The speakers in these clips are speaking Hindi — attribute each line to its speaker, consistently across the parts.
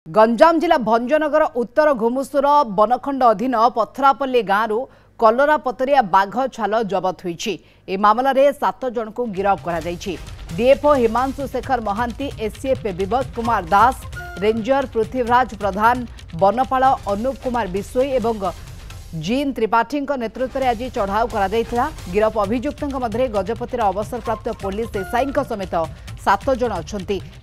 Speaker 1: गंजाम जिला भंजनगर उत्तर घुमुसुर बनखंड अधीन पथरापल्ली गांव कलरा पतरिया बाघ छाल जबत होईछि। ए मामला रे 7 जन को गिरफ्त करा जाईछि। DFO Himanshu Shekhar Mahanti, ACF विवत Kumar Das, ranger Prithviraj प्रधान, बनपाल अनूप कुमार बिश्नोई एवं जीन त्रिपाठी नेतृत्व में आज चढ़ाऊ करा। गिरफ अभियुक्तों मध्य गजपतिर अवसरप्राप्त पुलिस एसआई समेत 7 जन अच्छा।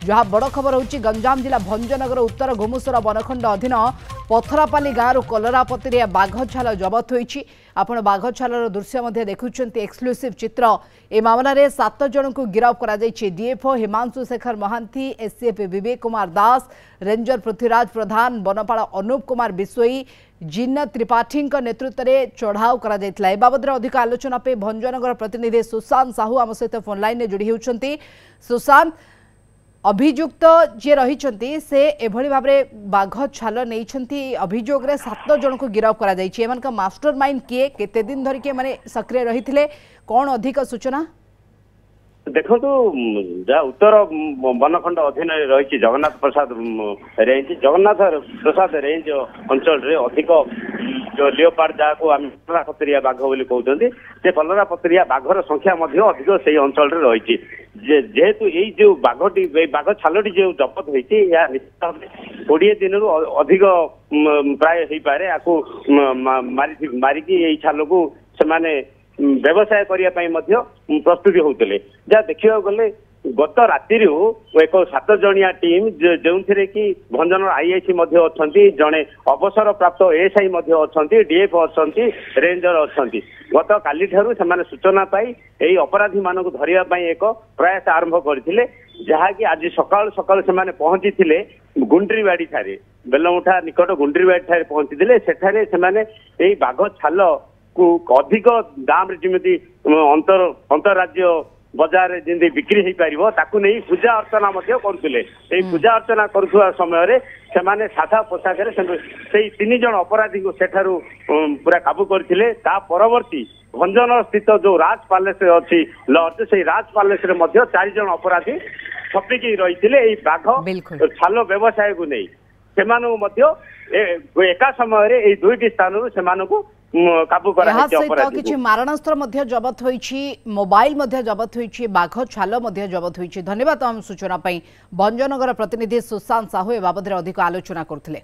Speaker 1: जहाँ बड़ खबर होची गंजाम जिला भंजनगर उत्तर घुमुसर बनखंड अधीन पथरापाली गांव कलरा पतरिया बाघ छाल जबत होईछि। आपण बाघ छालर दृश्य देखुछन्ती एक्सक्लूसिव चित्र। ए मामला रे 7 जन को गिरफ्त करा जाईछि। DFO Himanshu Shekhar Mahanti, ACF Vivek Kumar Das, ranger Prithviraj प्रधान, बनपाल अनूप कुमार बिश्नोई, जीन त्रिपाठी नेतृत्व में चढ़ाऊ करा जायतिला। ए बाबद अधिक आलोचना पे भंजनगर प्रतिनिधि सुशांत साहू आम सहित फोन लाइन में जोड़ी होउछन्ती। सुशांत, अभियुक्त जे रही से एभली भाव में बाघ छाल नहीं अभियोग रे 7 जन को गिरफ्त करा जायछि। एमानका मास्टरमाइंड किए, केते दिन धरिके माने सक्रिय रहिथिले, कोन अधिक सूचना?
Speaker 2: देखो जहाँ उत्तर बनखंड अधीन रही जगन्नाथ प्रसाद रेंज अंचल रे अधिक जो लियोपार्ड जहाँ को आम कलरा पतरिया बाघ बोली कहते से कलरा पतरिया बाघर संख्या अधिक से अंचल रही। जेहेतु यही जो बाघटी बाघ छालटी जो जबत होती है 20 दिन अधिक प्राय हो पाए आपको मारिकी यही छाल को से व्यवसाय करने प्रस्तुति होते। जहाँ देखा गले गत राति एक 7 जनिया टीम जो कि भंजनगर आईआईसी अच्छा, जड़े अवसर प्राप्त एएसआई अच्छा, डीएफ अच्छा, रेंजर अच्छा। गत काली ठारू से सूचना पाई यही अपराधी मान धरने एक प्रयास आरंभ करते, जहाँकि आज सकाल सकाल से पहुंची थे गुंड्रीबाड़ी ठारे बेलमुठा निकट गुंड्रीबाड़ी ठारे पहुंची थे। सेठारे से बाघ छाल को अधिक दाम जमी अंतरराज्य बजार जमी बिक्री हो पार ताकू नहीं पूजा अर्चना करुले। पूजा अर्चना करुवा समय से साधा पोशाक से 3 जन अपराधी को सेठारू पूरा काबू करथिले। ता परवर्ती भंजनगर स्थित जो राज पैलेस अच्छी लॉज से राज पैलेस 4 जन अपराधी छपिकी रही बाघ छाल व्यवसाय को नहीं से एका समय 2टी स्थान से काबू
Speaker 1: किछि मारणास्त्र जबत होईछि, मोबाइल जबत होईछि, बाघ छाल जबत होईछि। धन्यवाद आम सूचना पाई। भंजनगर प्रतिनिधि सुशांत साहू ए बाबद अधिक आलोचना करथिले।